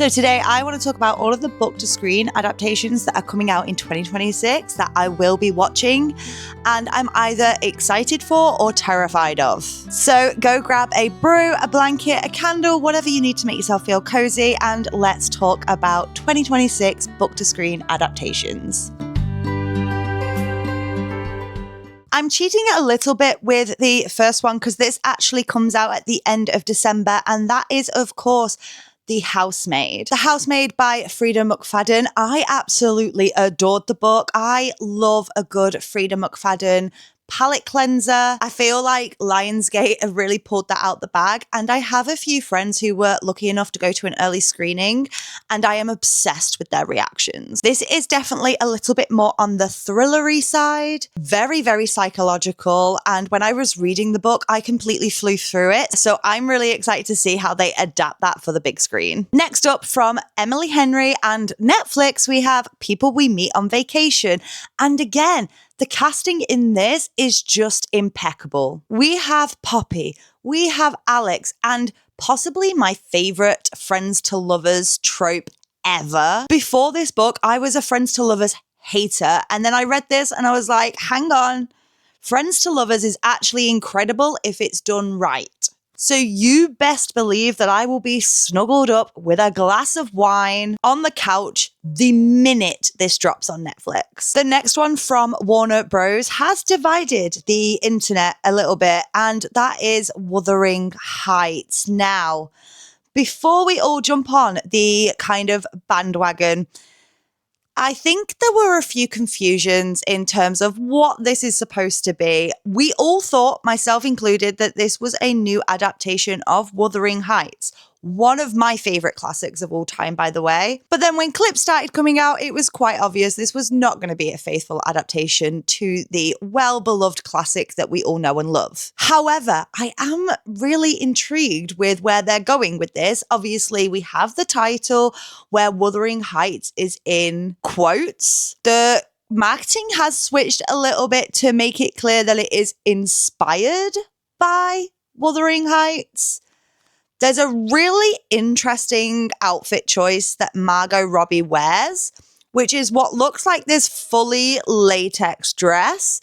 So today I want to talk about all of the book to screen adaptations that are coming out in 2026 that I will be watching and I'm either excited for or terrified of. So go grab a brew, a blanket, a candle, whatever you need to make yourself feel cozy, and let's talk about 2026 book to screen adaptations. I'm cheating a little bit with the first one because this actually comes out at the end of December, and that is, of course, The Housemaid. The Housemaid by Frida McFadden. I absolutely adored the book. I love a good Frida McFadden palette cleanser. I feel like Lionsgate have really pulled that out the bag, and I have a few friends who were lucky enough to go to an early screening, and I am obsessed with their reactions. This is definitely a little bit more on the thrillery side, very, very psychological, and when I was reading the book, I completely flew through it, so I'm really excited to see how they adapt that for the big screen. Next up, from Emily Henry and Netflix, we have People We Meet on Vacation, and again, the casting in this is just impeccable. We have Poppy, we have Alex, and possibly my favorite friends to lovers trope ever. Before this book, I was a friends to lovers hater, and then I read this and I was like, hang on, friends to lovers is actually incredible if it's done right. So you best believe that I will be snuggled up with a glass of wine on the couch the minute this drops on Netflix. The next one from Warner Bros. Has divided the internet a little bit, and that is Wuthering Heights. Now, before we all jump on the kind of bandwagon, I think there were a few confusions in terms of what this is supposed to be. We all thought, myself included, that this was a new adaptation of Wuthering Heights, one of my favorite classics of all time, by the way. But then when clips started coming out, it was quite obvious this was not going to be a faithful adaptation to the well-beloved classic that we all know and love. However, I am really intrigued with where they're going with this. Obviously, we have the title where Wuthering Heights is in quotes. The marketing has switched a little bit to make it clear that it is inspired by Wuthering Heights. There's a really interesting outfit choice that Margot Robbie wears, which is what looks like this fully latex dress.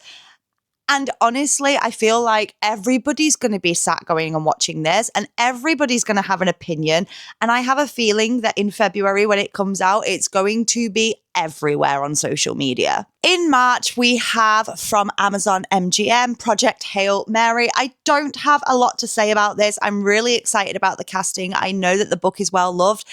And honestly, I feel like everybody's going to be sat going and watching this, and everybody's going to have an opinion. And I have a feeling that in February, when it comes out, it's going to be everywhere on social media. In March, we have from Amazon MGM, Project Hail Mary. I don't have a lot to say about this. I'm really excited about the casting. I know that the book is well loved,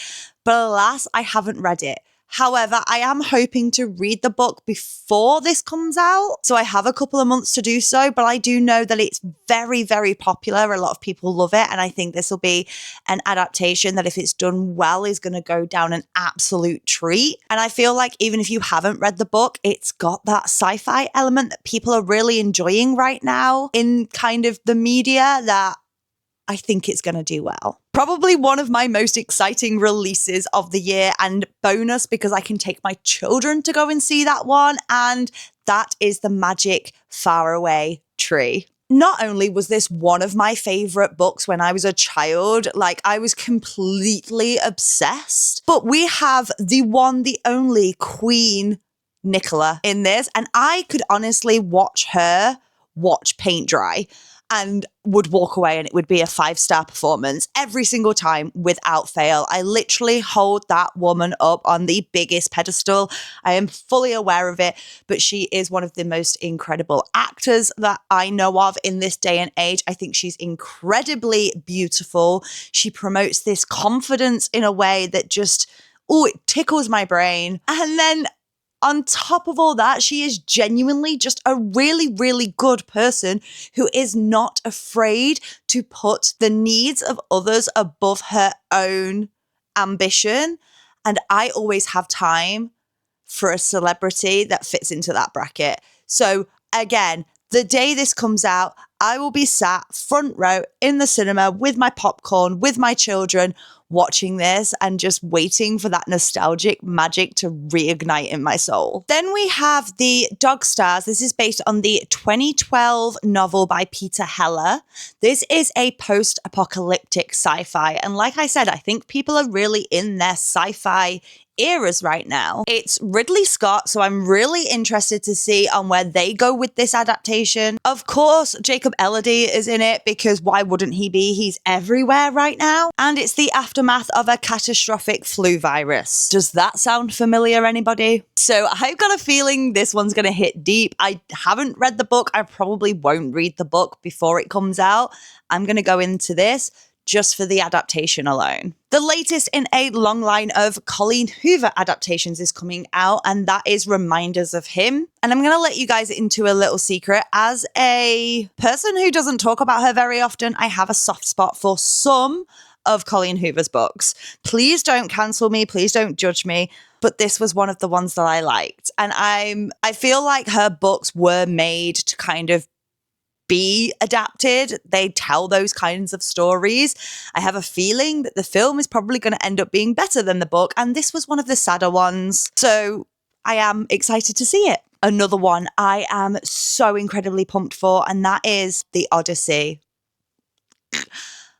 but alas, I haven't read it. However, I am hoping to read the book before this comes out, so I have a couple of months to do so, but I do know that it's very, very popular. A lot of people love it, and I think this will be an adaptation that, if it's done well, is going to go down an absolute treat. And I feel like even if you haven't read the book, it's got that sci-fi element that people are really enjoying right now in kind of the media that I think it's going to do well. Probably one of my most exciting releases of the year, and bonus because I can take my children to go and see that one, and that is the Magic Faraway tree. Not only was this one of my favorite books when I was a child, like I was completely obsessed, but we have the one, the only Queen Nicola in this, and I could honestly watch paint dry and would walk away and it would be a 5-star performance every single time without fail. I literally hold that woman up on the biggest pedestal. I am fully aware of it, but she is one of the most incredible actors that I know of in this day and age. I think she's incredibly beautiful. She promotes this confidence in a way that just, it tickles my brain. And then on top of all that, she is genuinely just a really, really good person who is not afraid to put the needs of others above her own ambition. And I always have time for a celebrity that fits into that bracket. So again, the day this comes out, I will be sat front row in the cinema with my popcorn, with my children, watching this and just waiting for that nostalgic magic to reignite in my soul. Then we have The Dog Stars. This is based on the 2012 novel by Peter Heller. This is a post-apocalyptic sci-fi. And like I said, I think people are really in their sci-fi eras right now. It's Ridley Scott, so I'm really interested to see on where they go with this adaptation. Of course, Jacob Elordi is in it because why wouldn't he be? He's everywhere right now. And it's the aftermath of a catastrophic flu virus. Does that sound familiar, anybody? So I've got a feeling this one's going to hit deep. I haven't read the book. I probably won't read the book before it comes out. I'm going to go into this just for the adaptation alone. The latest in a long line of Colleen Hoover adaptations is coming out, and that is Reminders of Him. And I'm going to let you guys into a little secret. As a person who doesn't talk about her very often, I have a soft spot for some of Colleen Hoover's books. Please don't cancel me. Please don't judge me. But this was one of the ones that I liked. And I feel like her books were made to kind of be adapted. They tell those kinds of stories. I have a feeling that the film is probably going to end up being better than the book, and this was one of the sadder ones. So I am excited to see it. Another one I am so incredibly pumped for, and that is The Odyssey.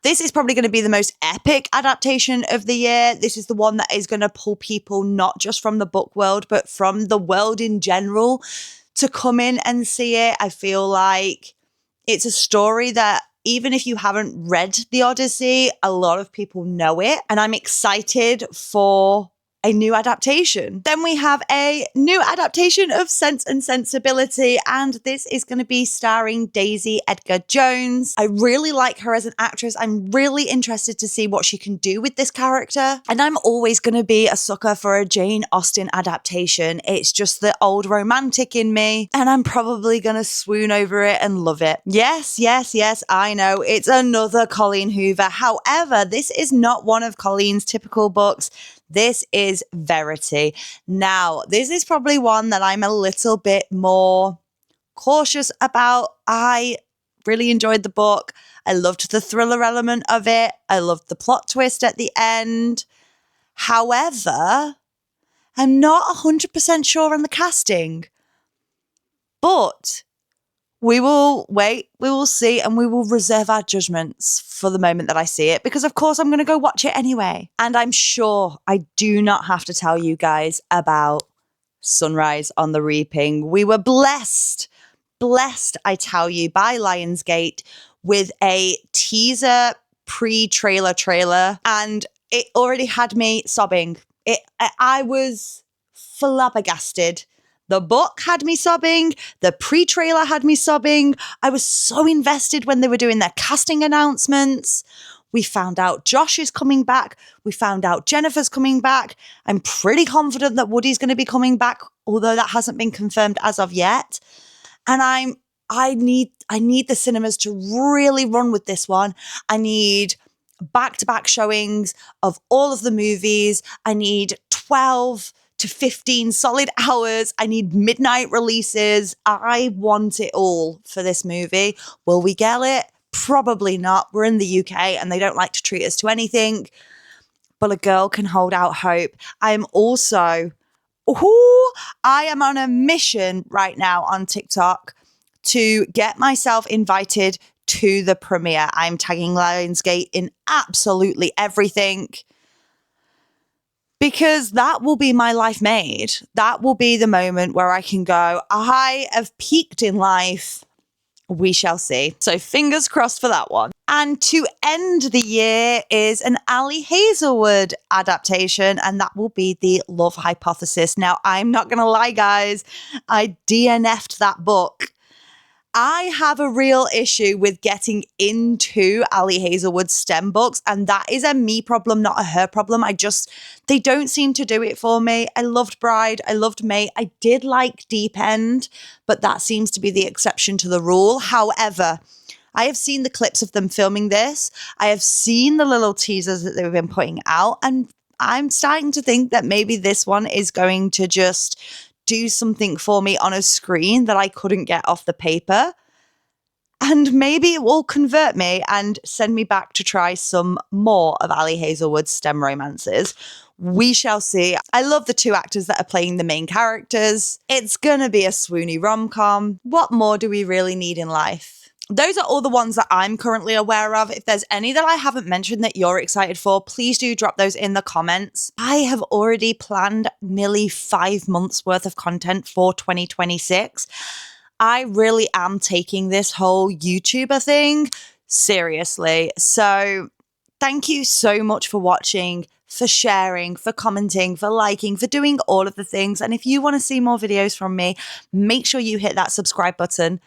This is probably going to be the most epic adaptation of the year. This is the one that is going to pull people not just from the book world, but from the world in general to come in and see it. I feel like it's a story that even if you haven't read The Odyssey, a lot of people know it. And I'm excited for a new adaptation. Then we have a new adaptation of Sense and Sensibility, and this is going to be starring Daisy Edgar Jones. I really like her as an actress. I'm really interested to see what she can do with this character. And I'm always going to be a sucker for a Jane Austen adaptation. It's just the old romantic in me, and I'm probably going to swoon over it and love it. Yes, I know. It's another Colleen Hoover. However, this is not one of Colleen's typical books. This is Verity. Now, this is probably one that I'm a little bit more cautious about. I really enjoyed the book. I loved the thriller element of it. I loved the plot twist at the end. However, I'm not 100% sure on the casting. But we will wait, we will see, and we will reserve our judgments for the moment that I see it, because of course I'm going to go watch it anyway. And I'm sure I do not have to tell you guys about Sunrise on the Reaping. We were blessed, I tell you, by Lionsgate with a teaser pre-trailer trailer, and it already had me sobbing. I was flabbergasted. The book had me sobbing. The pre-trailer had me sobbing. I was so invested when they were doing their casting announcements. We found out Josh is coming back. We found out Jennifer's coming back. I'm pretty confident that Woody's going to be coming back, although that hasn't been confirmed as of yet. And I need the cinemas to really run with this one. I need back-to-back showings of all of the movies. I need 12 to 15 solid hours. I need midnight releases. I want it all for this movie. Will we get it? Probably not. We're in the UK and they don't like to treat us to anything, but a girl can hold out hope. I am on a mission right now on TikTok to get myself invited to the premiere. I'm tagging Lionsgate in absolutely everything, because that will be my life made. That will be the moment where I can go, I have peaked in life. We shall see. So fingers crossed for that one. And to end the year is an Ali Hazelwood adaptation, and that will be The Love Hypothesis. Now, I'm not going to lie, guys. I DNF'd that book. I have a real issue with getting into Ali Hazelwood's STEM books, and that is a me problem, not a her problem. They don't seem to do it for me. I loved Bride. I loved Mate. I did like Deep End, but that seems to be the exception to the rule. However, I have seen the clips of them filming this. I have seen the little teasers that they've been putting out, and I'm starting to think that maybe this one is going to just do something for me on a screen that I couldn't get off the paper. And maybe it will convert me and send me back to try some more of Ali Hazelwood's STEM romances. We shall see. I love the two actors that are playing the main characters. It's gonna be a swoony rom-com. What more do we really need in life? Those are all the ones that I'm currently aware of. If there's any that I haven't mentioned that you're excited for, please do drop those in the comments. I have already planned nearly 5 months worth of content for 2026. I really am taking this whole YouTuber thing seriously. So thank you so much for watching, for sharing, for commenting, for liking, for doing all of the things. And if you want to see more videos from me, make sure you hit that subscribe button.